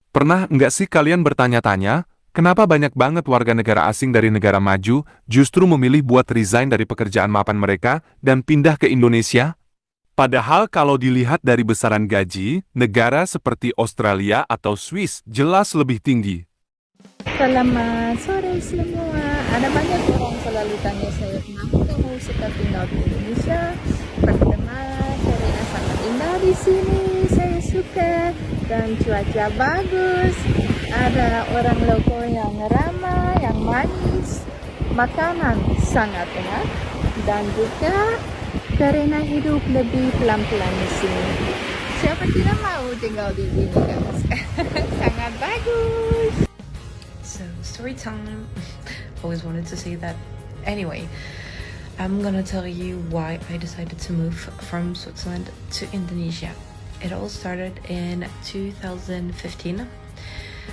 Pernah nggak sih kalian bertanya-tanya, kenapa banyak banget warga negara asing dari negara maju justru memilih buat resign dari pekerjaan mapan mereka dan pindah ke Indonesia? Padahal kalau dilihat dari besaran gaji, negara seperti Australia atau Swiss jelas lebih tinggi. Selamat sore semua. Ada banyak orang selalu tanya saya, kenapa kamu suka tinggal di Indonesia? Pertama, karena sangat indah di sini. Saya suka dan cuaca bagus. Ada orang lokal yang ramah, yang manis. Makanan sangat enak dan juga karena hidup lebih pelan-pelan di sini. Siapa tidak mau tinggal di sini, guys? Sangat bagus. So, story time. Always wanted to say that. Anyway, I'm gonna tell you why I decided to move from Switzerland to Indonesia. It all started in 2015.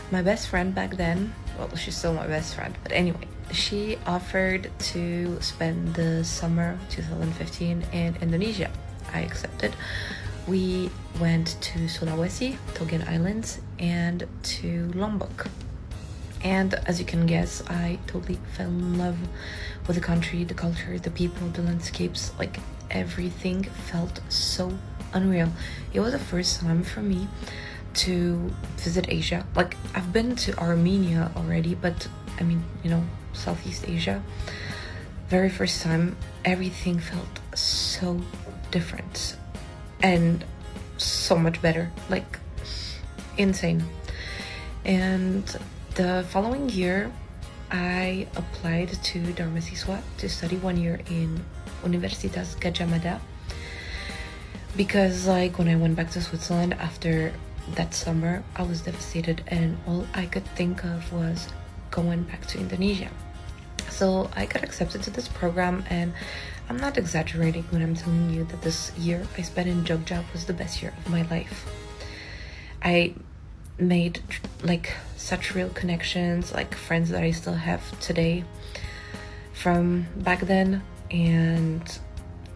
My best friend back then, well, she's still my best friend, but anyway, she offered to spend the summer 2015 in Indonesia. I accepted. We went to Sulawesi, Togen Islands, and to Lombok. And as you can guess, I totally fell in love with the country, the culture, the people, the landscapes. Like, everything felt so unreal. It was the first time for me to visit Asia. Like, I've been to Armenia already, but I mean, Southeast Asia. Very first time, everything felt so different and so much better. Like, insane. And the following year, I applied to Dharma Siswa to study 1 year in Universitas Gadjah Mada, because like when I went back to Switzerland after that summer, I was devastated and all I could think of was going back to Indonesia. So I got accepted to this program, and I'm not exaggerating when I'm telling you that this year I spent in Jogja was the best year of my life. I made like such real connections, like friends that I still have today from back then, and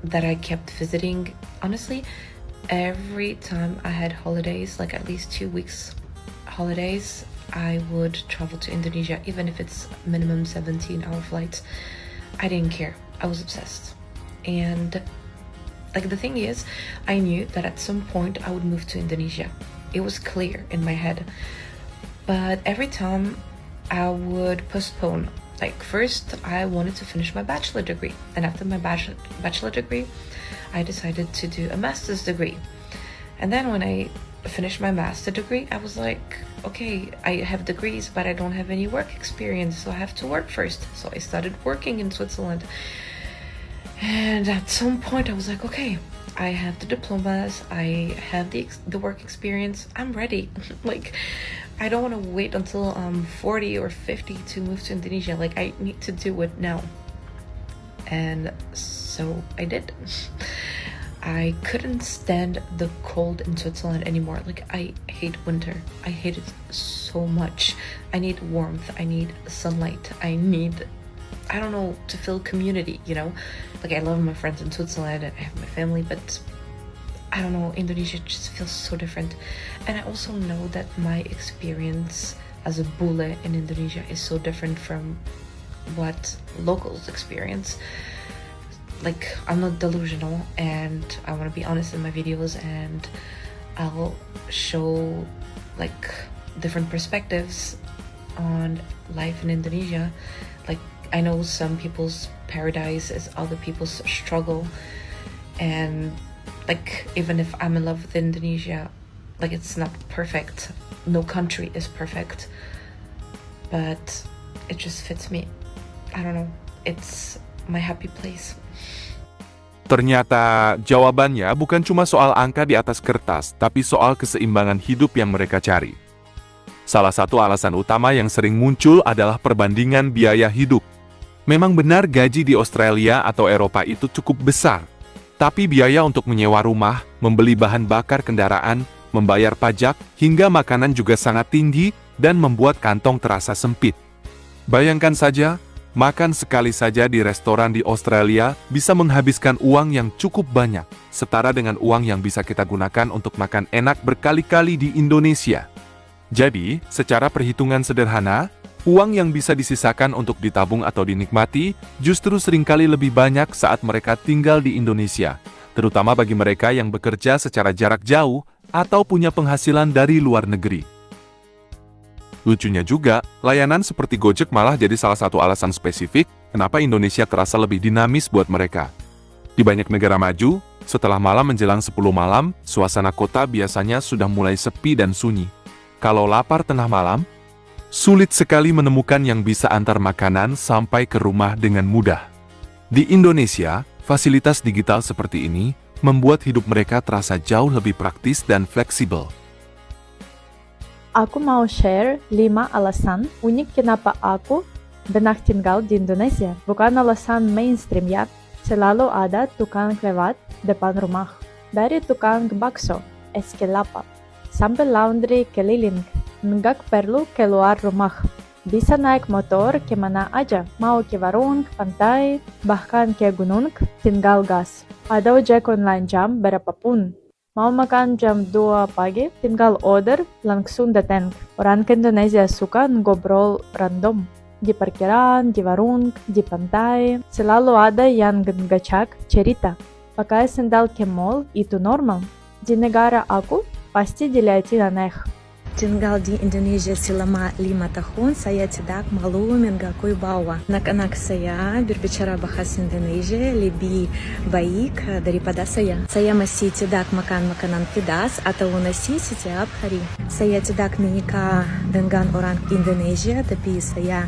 that I kept visiting. Honestly, every time I had holidays, like at least 2 weeks holidays, I would travel to Indonesia, even if it's minimum 17-hour flights. I didn't care. I was obsessed. And like the thing is, I knew that at some point I would move to Indonesia. It was clear in my head. But every time I would postpone. Like, first I wanted to finish my bachelor degree, and after my bachelor degree I decided to do a master's degree. And then when I finished my master degree, I was like, okay, I have degrees but I don't have any work experience, so I have to work first. So I started working in Switzerland, and at some point I was like, okay, I have the diplomas, I have the work experience, I'm ready. Like, I don't want to wait until I'm 40 or 50 to move to Indonesia. Like, I need to do it now. And so I did. I couldn't stand the cold in Switzerland anymore. Like, I hate winter. I hate it so much. I need warmth. I need sunlight. I need, I don't know, to feel community, Like, I love my friends in Switzerland and I have my family, but I don't know, Indonesia just feels so different. And I also know that my experience as a bule in Indonesia is so different from what locals experience. Like, I'm not delusional, and I want to be honest in my videos, and I'll show like different perspectives on life in Indonesia. Like, I know some people's paradise is other people's struggle, and like, even if I'm in love with Indonesia, like, it's not perfect. No country is perfect, but it just fits me. I don't know, it's my happy place. Ternyata jawabannya bukan cuma soal angka di atas kertas, tapi soal keseimbangan hidup yang mereka cari. Salah satu alasan utama yang sering muncul adalah perbandingan biaya hidup. Memang benar gaji di Australia atau Eropa itu cukup besar, tapi biaya untuk menyewa rumah, membeli bahan bakar kendaraan, membayar pajak, hingga makanan juga sangat tinggi dan membuat kantong terasa sempit. Bayangkan saja, makan sekali saja di restoran di Australia bisa menghabiskan uang yang cukup banyak, setara dengan uang yang bisa kita gunakan untuk makan enak berkali-kali di Indonesia. Jadi, secara perhitungan sederhana, uang yang bisa disisakan untuk ditabung atau dinikmati justru seringkali lebih banyak saat mereka tinggal di Indonesia, terutama bagi mereka yang bekerja secara jarak jauh atau punya penghasilan dari luar negeri. Lucunya juga, layanan seperti Gojek malah jadi salah satu alasan spesifik kenapa Indonesia terasa lebih dinamis buat mereka. Di banyak negara maju, setelah malam menjelang 10 malam, suasana kota biasanya sudah mulai sepi dan sunyi. Kalau lapar tengah malam, sulit sekali menemukan yang bisa antar makanan sampai ke rumah dengan mudah. Di Indonesia, fasilitas digital seperti ini membuat hidup mereka terasa jauh lebih praktis dan fleksibel. Aku mau share 5 alasan unik kenapa aku benar tinggal di Indonesia. Bukan alasan mainstream ya, selalu ada tukang lewat depan rumah. Dari tukang bakso, es kelapa, sampai laundry keliling, nggak perlu keluar rumah. Bisa naik motor kemana aja, mau ke warung, pantai, bahkan ke gunung, tinggal gas. Ada ojek online jam berapapun. Mau makan jam 2 pagi, tinggal order, langsung datang. Orang Indonesia suka ngobrol random. Di parkiran, di warung, di pantai, selalu ada yang ngajak cerita. Pakai sandal ke mall itu normal. Di negara aku, pasti dilihatin aneh. Tinggal di Indonesia selama 5 tahun, saya tidak malu mengakui bahwa anak-anak saya berbicara bahasa Indonesia lebih baik daripada saya. Saya masih tidak makan makanan pedas atau nasi setiap hari. Saya tidak menikah dengan orang Indonesia, tapi saya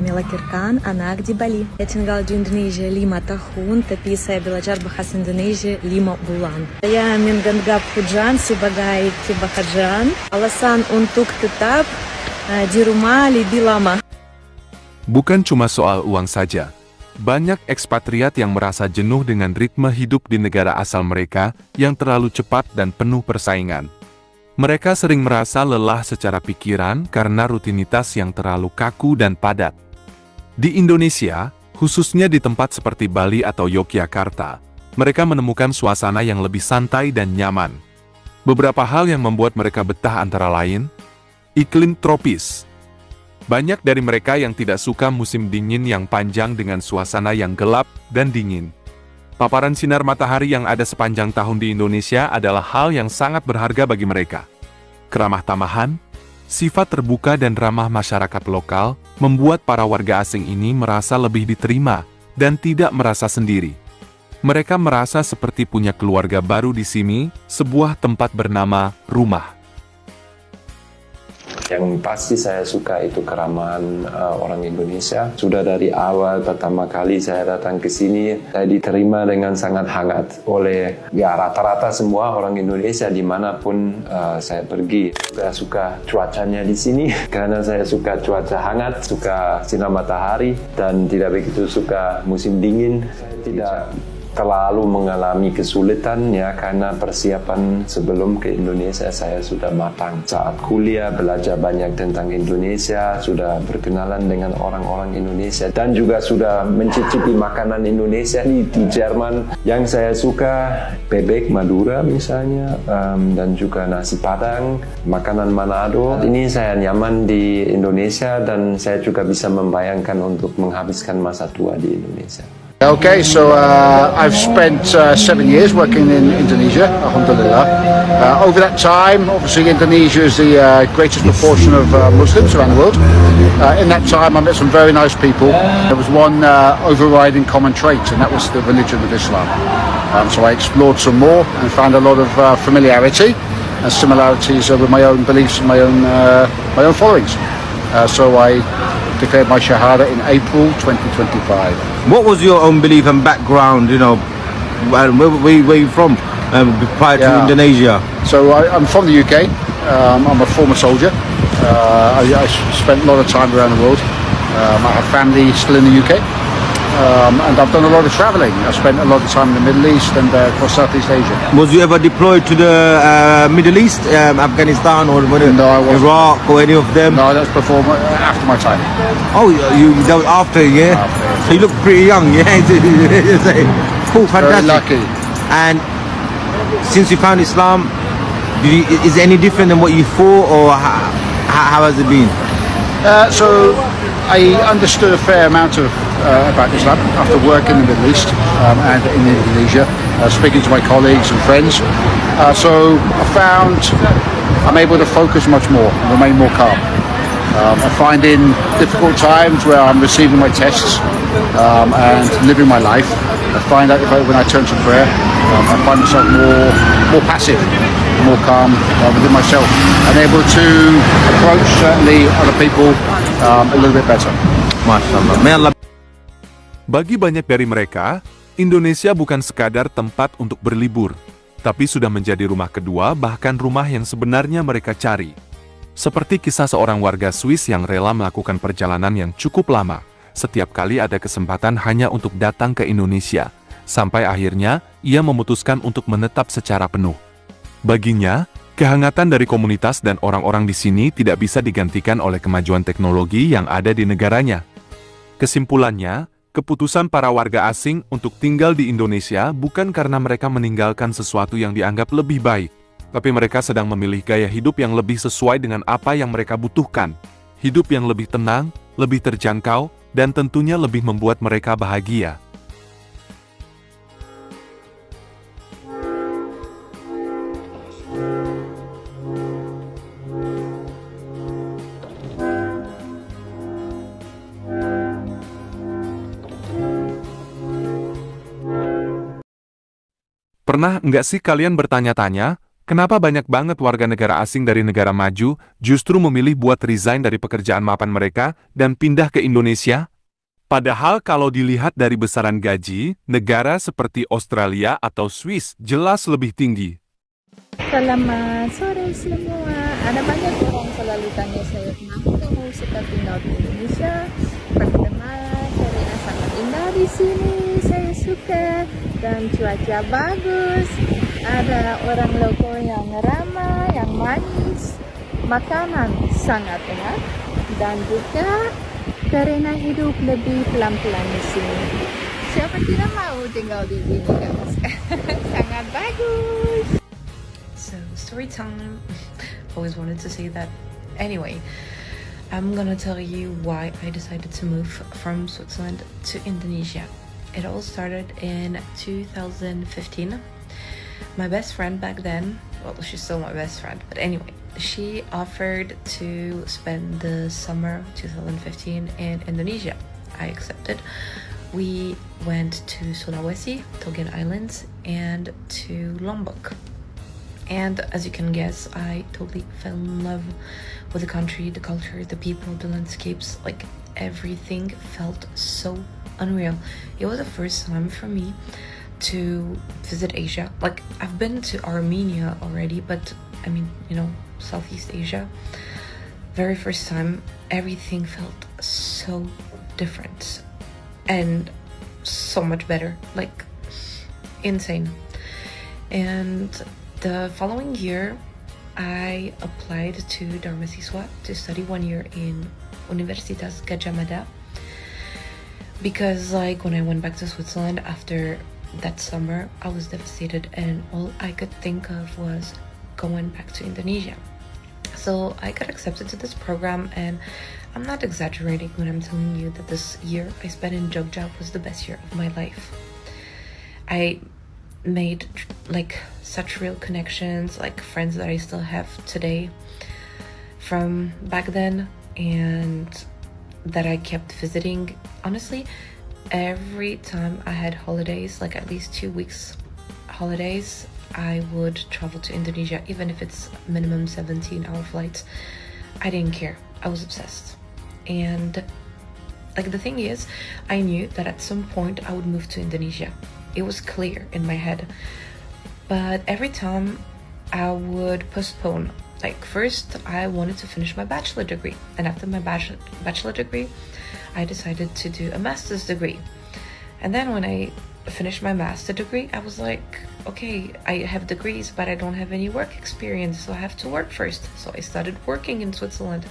melahirkan anak di Bali. Saya tinggal di Indonesia 5 tahun, tapi saya belajar bahasa Indonesia 5 bulan. Saya menganggap hujan sebagai kebahagiaan. Alasan untuk tetap di rumah lebih lama. Bukan cuma soal uang saja. Banyak ekspatriat yang merasa jenuh dengan ritme hidup di negara asal mereka yang terlalu cepat dan penuh persaingan. Mereka sering merasa lelah secara pikiran karena rutinitas yang terlalu kaku dan padat. Di Indonesia, khususnya di tempat seperti Bali atau Yogyakarta, mereka menemukan suasana yang lebih santai dan nyaman. Beberapa hal yang membuat mereka betah antara lain, iklim tropis. Banyak dari mereka yang tidak suka musim dingin yang panjang dengan suasana yang gelap dan dingin. Paparan sinar matahari yang ada sepanjang tahun di Indonesia adalah hal yang sangat berharga bagi mereka. Keramah tamahan, sifat terbuka dan ramah masyarakat lokal membuat para warga asing ini merasa lebih diterima dan tidak merasa sendiri. Mereka merasa seperti punya keluarga baru di sini, sebuah tempat bernama rumah. Yang pasti saya suka itu keramahan orang Indonesia. Sudah dari awal pertama kali saya datang ke sini, saya diterima dengan sangat hangat oleh rata-rata semua orang Indonesia dimanapun saya pergi. Saya suka cuacanya di sini karena saya suka cuaca hangat, suka sinar matahari dan tidak begitu suka musim dingin. Saya tidak terlalu mengalami kesulitan ya karena persiapan sebelum ke Indonesia saya sudah matang. Saat kuliah belajar banyak tentang Indonesia, sudah berkenalan dengan orang-orang Indonesia dan juga sudah mencicipi makanan Indonesia di Jerman. Yang saya suka bebek Madura misalnya dan juga nasi Padang, makanan Manado. Ini saya nyaman di Indonesia dan saya juga bisa membayangkan untuk menghabiskan masa tua di Indonesia. Okay, so I've spent 7 years working in Indonesia, alhamdulillah. Over that time, obviously Indonesia is the greatest proportion of Muslims around the world. In that time I met some very nice people. There was one overriding common trait, and that was the religion of Islam. So I explored some more and found a lot of familiarity and similarities with my own beliefs and my own followings. So I declared my Shahada in April 2025. What was your own belief and background, you know, where are you from prior to Indonesia? So I'm from the UK, I'm a former soldier, I spent a lot of time around the world, I have family still in the UK, and I've done a lot of travelling. I spent a lot of time in the Middle East and across Southeast Asia. Was you ever deployed to the Middle East, Afghanistan or Iraq or any of them? No, that's after my time. Oh, that was after, yeah? After. So you look pretty young, yeah? Cool, fantastic. Very lucky. And since you found Islam, is it any different than what you thought, or How has it been? So I understood a fair amount of about Islam after working in the Middle East and in Indonesia, speaking to my colleagues and friends. So I found I'm able to focus much more and remain more calm. I find in difficult times where I'm receiving my tests and living my life, I find that when I turn to prayer, I find myself more passive, more calm within myself, and able to approach certainly other people a little bit better. MashaAllah. May Allah. Bagi banyak dari mereka, Indonesia bukan sekadar tempat untuk berlibur, tapi sudah menjadi rumah kedua, bahkan rumah yang sebenarnya mereka cari. Seperti kisah seorang warga Swiss yang rela melakukan perjalanan yang cukup lama, setiap kali ada kesempatan hanya untuk datang ke Indonesia, sampai akhirnya ia memutuskan untuk menetap secara penuh. Baginya, kehangatan dari komunitas dan orang-orang di sini tidak bisa digantikan oleh kemajuan teknologi yang ada di negaranya. Kesimpulannya, keputusan para warga asing untuk tinggal di Indonesia bukan karena mereka meninggalkan sesuatu yang dianggap lebih baik, tapi mereka sedang memilih gaya hidup yang lebih sesuai dengan apa yang mereka butuhkan. Hidup yang lebih tenang, lebih terjangkau, dan tentunya lebih membuat mereka bahagia. Pernah nggak sih kalian bertanya-tanya, kenapa banyak banget warga negara asing dari negara maju justru memilih buat resign dari pekerjaan mapan mereka dan pindah ke Indonesia? Padahal kalau dilihat dari besaran gaji, negara seperti Australia atau Swiss jelas lebih tinggi. Selamat sore semua. Ada banyak orang selalu tanya saya, kenapa kamu suka tinggal di Indonesia? Pertama, karena sangat indah di sini, saya suka, dan cuaca bagus. Ada orang lokal yang ramah, yang manis, makanan sangat enak, dan juga karena hidup lebih pelan-pelan di sini. Siapa tidak mau tinggal di sini, guys? Sangat bagus. So, story time. Always wanted to say that. Anyway, I'm gonna tell you why I decided to move from Switzerland to Indonesia. It all started in 2015. My best friend back then, well, she's still my best friend, but anyway, she offered to spend the summer 2015 in Indonesia. I accepted. We went to Sulawesi, Togen Islands, and to Lombok. And as you can guess, I totally fell in love with the country, the culture, the people, the landscapes. Like, everything felt so unreal. It was the first time for me to visit Asia. Like, I've been to Armenia already, but I mean, you know, Southeast Asia. Very first time, everything felt so different and so much better, like insane. And the following year, I applied to Darmasiswa to study 1 year in Universitas Gadjah Mada, because like when I went back to Switzerland after that summer, I was devastated and all I could think of was going back to Indonesia. So I got accepted to this program, and I'm not exaggerating when I'm telling you that this year I spent in Jogja was the best year of my life. I made like such real connections, like friends that I still have today from back then, and that I kept visiting. Honestly, every time I had holidays, like at least 2 weeks holidays, I would travel to Indonesia, even if it's minimum 17-hour flights. I didn't care. I was obsessed. And like the thing is, I knew that at some point I would move to Indonesia. It was clear in my head. But every time I would postpone. Like, first I wanted to finish my bachelor degree, and after my bachelor degree I decided to do a master's degree. And then when I finished my master degree, I was like, okay, I have degrees but I don't have any work experience, so I have to work first. So I started working in Switzerland,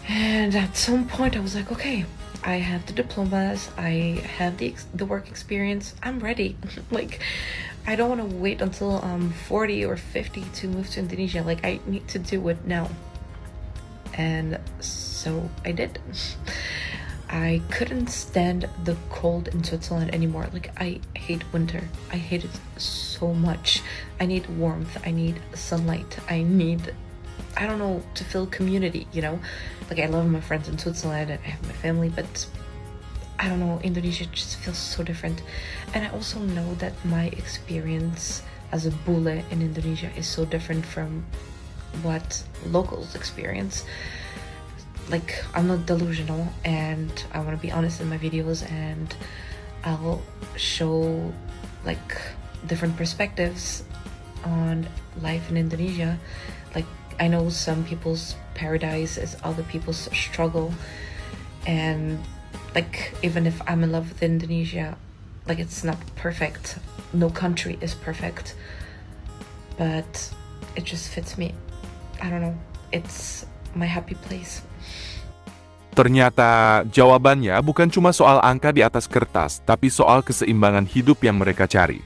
and at some point I was like, okay, I have the diplomas, I have the work experience, I'm ready. Like, I don't want to wait until I'm 40 or 50 to move to Indonesia. Like, I need to do it now. and so I did. I couldn't stand the cold in Switzerland anymore. Like, I hate winter. I hate it so much. I need warmth. I need sunlight. I need, I don't know, to feel community, you know? Like, I love my friends in Switzerland and I have my family, but I don't know, Indonesia just feels so different. And I also know that my experience as a bule in Indonesia is so different from what locals experience. Like, I'm not delusional, and I want to be honest in my videos, and I'll show like different perspectives on life in Indonesia. Like, I know some people's paradise is other people's struggle, and like, even if I'm in love with Indonesia, like, it's not perfect. No country is perfect, but it just fits me. I don't know, it's my happy place. Ternyata jawabannya bukan cuma soal angka di atas kertas, tapi soal keseimbangan hidup yang mereka cari.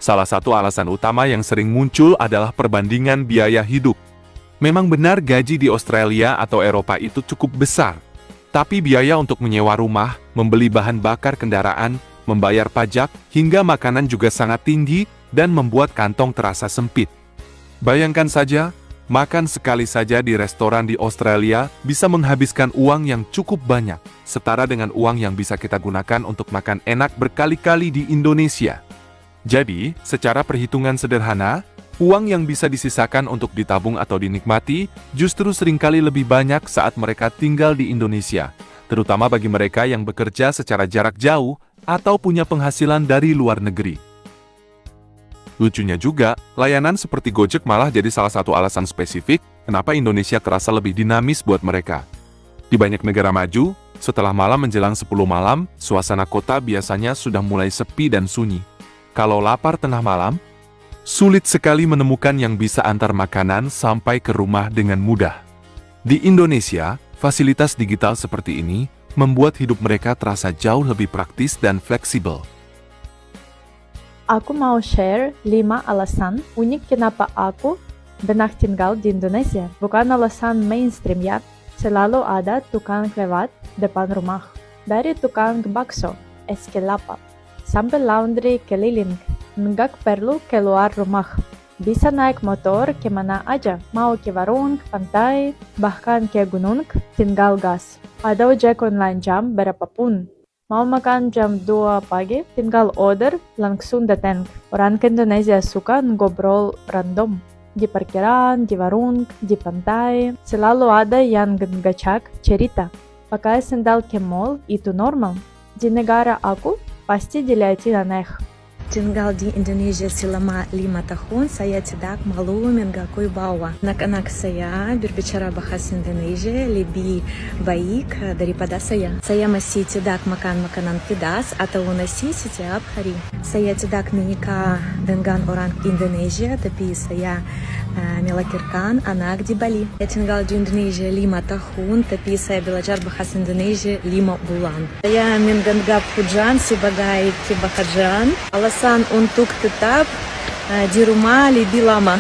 Salah satu alasan utama yang sering muncul adalah perbandingan biaya hidup. Memang benar gaji di Australia atau Eropa itu cukup besar, tapi biaya untuk menyewa rumah, membeli bahan bakar kendaraan, membayar pajak, hingga makanan juga sangat tinggi dan membuat kantong terasa sempit. Bayangkan saja, makan sekali saja di restoran di Australia bisa menghabiskan uang yang cukup banyak, setara dengan uang yang bisa kita gunakan untuk makan enak berkali-kali di Indonesia. Jadi, secara perhitungan sederhana, uang yang bisa disisakan untuk ditabung atau dinikmati justru seringkali lebih banyak saat mereka tinggal di Indonesia, terutama bagi mereka yang bekerja secara jarak jauh atau punya penghasilan dari luar negeri. Lucunya juga, layanan seperti Gojek malah jadi salah satu alasan spesifik kenapa Indonesia terasa lebih dinamis buat mereka. Di banyak negara maju, setelah malam menjelang 10 malam, suasana kota biasanya sudah mulai sepi dan sunyi. Kalau lapar tengah malam, sulit sekali menemukan yang bisa antar makanan sampai ke rumah dengan mudah. Di Indonesia, fasilitas digital seperti ini membuat hidup mereka terasa jauh lebih praktis dan fleksibel. Aku mau share 5 alasan unik kenapa aku benar tinggal di Indonesia. Bukan alasan mainstream ya, selalu ada tukang lewat depan rumah. Dari tukang bakso, es kelapa, sampai laundry keliling, nggak perlu keluar rumah. Bisa naik motor kemana aja, mau ke warung, pantai, bahkan ke gunung, tinggal gas. Ada ojek online jam berapapun. Mau makan jam 2 pagi, tinggal order, langsung datang. Orang Indonesia suka ngobrol random. Di parkiran, di warung, di pantai, selalu ada yang ngajak cerita. Pakai sandal ke mall itu normal. Di negara aku, pasti dilihatin aneh. Tinggal di Indonesia selama 5 tahun, saya tidak malu mengakui bahwa anak-anak saya berbicara bahasa Indonesia lebih baik daripada saya. Saya masih tidak makan makanan pedas atau nasi setiap hari. Saya tidak menikah dengan orang Indonesia, tapi saya melahirkan anak di Bali. Saya tinggal di Indonesia 5 tahun, tapi saya belajar bahasa Indonesia 5 bulan. Saya menganggap hujan sebagai kebahagiaan. Alasan untuk tetap di rumah lebih lama.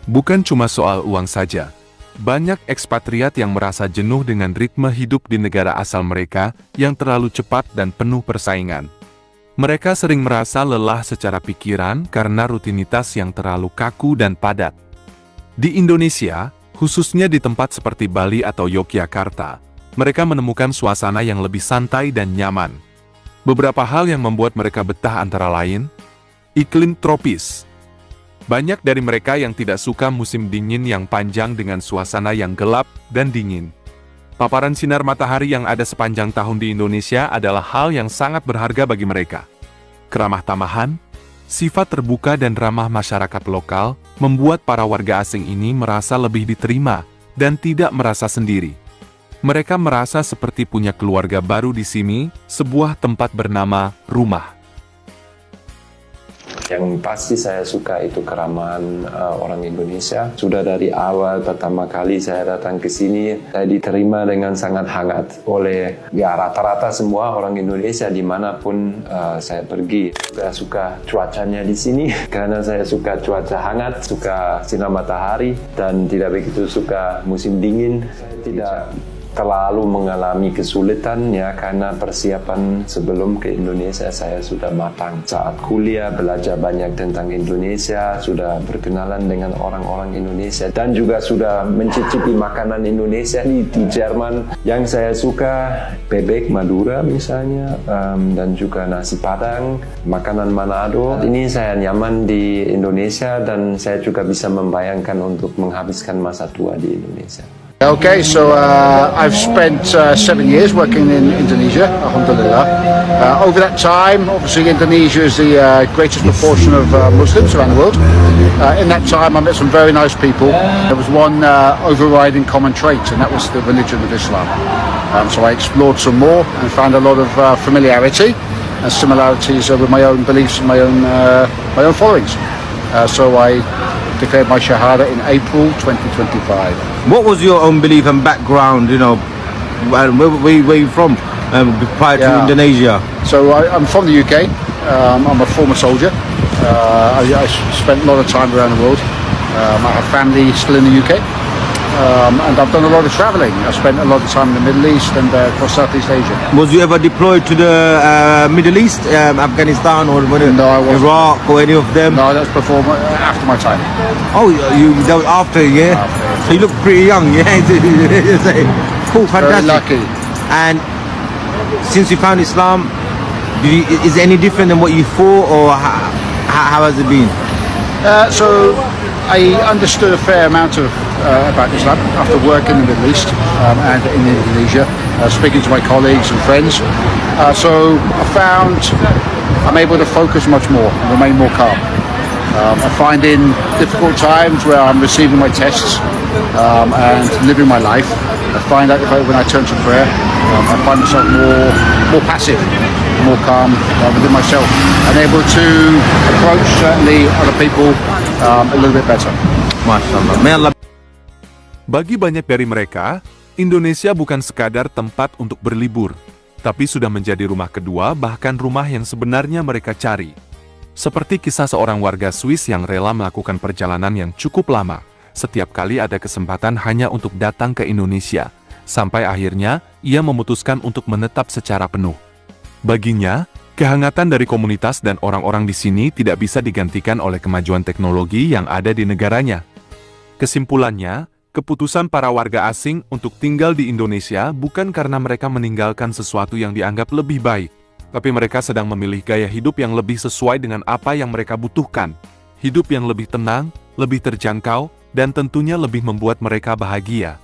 Bukan cuma soal uang saja. Banyak ekspatriat yang merasa jenuh dengan ritme hidup di negara asal mereka yang terlalu cepat dan penuh persaingan. Mereka sering merasa lelah secara pikiran karena rutinitas yang terlalu kaku dan padat. Di Indonesia, khususnya di tempat seperti Bali atau Yogyakarta, mereka menemukan suasana yang lebih santai dan nyaman. Beberapa hal yang membuat mereka betah antara lain, iklim tropis. Banyak dari mereka yang tidak suka musim dingin yang panjang dengan suasana yang gelap dan dingin. Paparan sinar matahari yang ada sepanjang tahun di Indonesia adalah hal yang sangat berharga bagi mereka. Keramah tamahan, sifat terbuka dan ramah masyarakat lokal membuat para warga asing ini merasa lebih diterima dan tidak merasa sendiri. Mereka merasa seperti punya keluarga baru di sini, sebuah tempat bernama rumah. Yang pasti saya suka itu keramahan orang Indonesia. Sudah dari awal pertama kali saya datang ke sini, saya diterima dengan sangat hangat oleh rata-rata semua orang Indonesia dimanapun saya pergi. Saya suka cuacanya di sini karena saya suka cuaca hangat, suka sinar matahari, dan tidak begitu suka musim dingin. Saya tidak terlalu mengalami kesulitan ya, karena persiapan sebelum ke Indonesia saya sudah matang. Saat kuliah belajar banyak tentang Indonesia, sudah berkenalan dengan orang-orang Indonesia, dan juga sudah mencicipi makanan Indonesia di Jerman. Yang saya suka bebek Madura misalnya, dan juga nasi Padang, makanan Manado. Ini saya nyaman di Indonesia dan saya juga bisa membayangkan untuk menghabiskan masa tua di Indonesia. Okay, so I've spent 7 years working in Indonesia, alhamdulillah. Over that time, obviously Indonesia is the greatest proportion of Muslims around the world. In that time I met some very nice people. There was one overriding common trait, and that was the religion of Islam. So I explored some more and found a lot of familiarity and similarities with my own beliefs and my own followings. So I declared my Shahada in April 2025. What was your own belief and background, you know, where you from prior to Indonesia? So I'm from the UK. I'm a former soldier. I spent a lot of time around the world. I have family still in the UK. And I've done a lot of travelling. I spent a lot of time in the Middle East and across Southeast Asia. Was you ever deployed to the Middle East, Afghanistan or No, I wasn't. Iraq or any of them? No, that's after my time. Oh, that was after, yeah? After. So you look pretty young, yeah? Cool, Very fantastic. lucky. And since you found Islam, is it any different than what you thought, or how has it been? So I understood a fair amount about Islam after working in the Middle East and in Indonesia, speaking to my colleagues and friends. So I found I'm able to focus much more and remain more calm. I find in difficult times where I'm receiving my tests and living my life, I find that when I turn to prayer, I find myself more passive, more calm within myself, and able to approach certainly other people a little bit better. MashaAllah. May Allah. Bagi banyak dari mereka, Indonesia bukan sekadar tempat untuk berlibur, tapi sudah menjadi rumah kedua, bahkan rumah yang sebenarnya mereka cari. Seperti kisah seorang warga Swiss yang rela melakukan perjalanan yang cukup lama, setiap kali ada kesempatan hanya untuk datang ke Indonesia, sampai akhirnya ia memutuskan untuk menetap secara penuh. Baginya, kehangatan dari komunitas dan orang-orang di sini tidak bisa digantikan oleh kemajuan teknologi yang ada di negaranya. Kesimpulannya, keputusan para warga asing untuk tinggal di Indonesia bukan karena mereka meninggalkan sesuatu yang dianggap lebih baik, tapi mereka sedang memilih gaya hidup yang lebih sesuai dengan apa yang mereka butuhkan. Hidup yang lebih tenang, lebih terjangkau, dan tentunya lebih membuat mereka bahagia.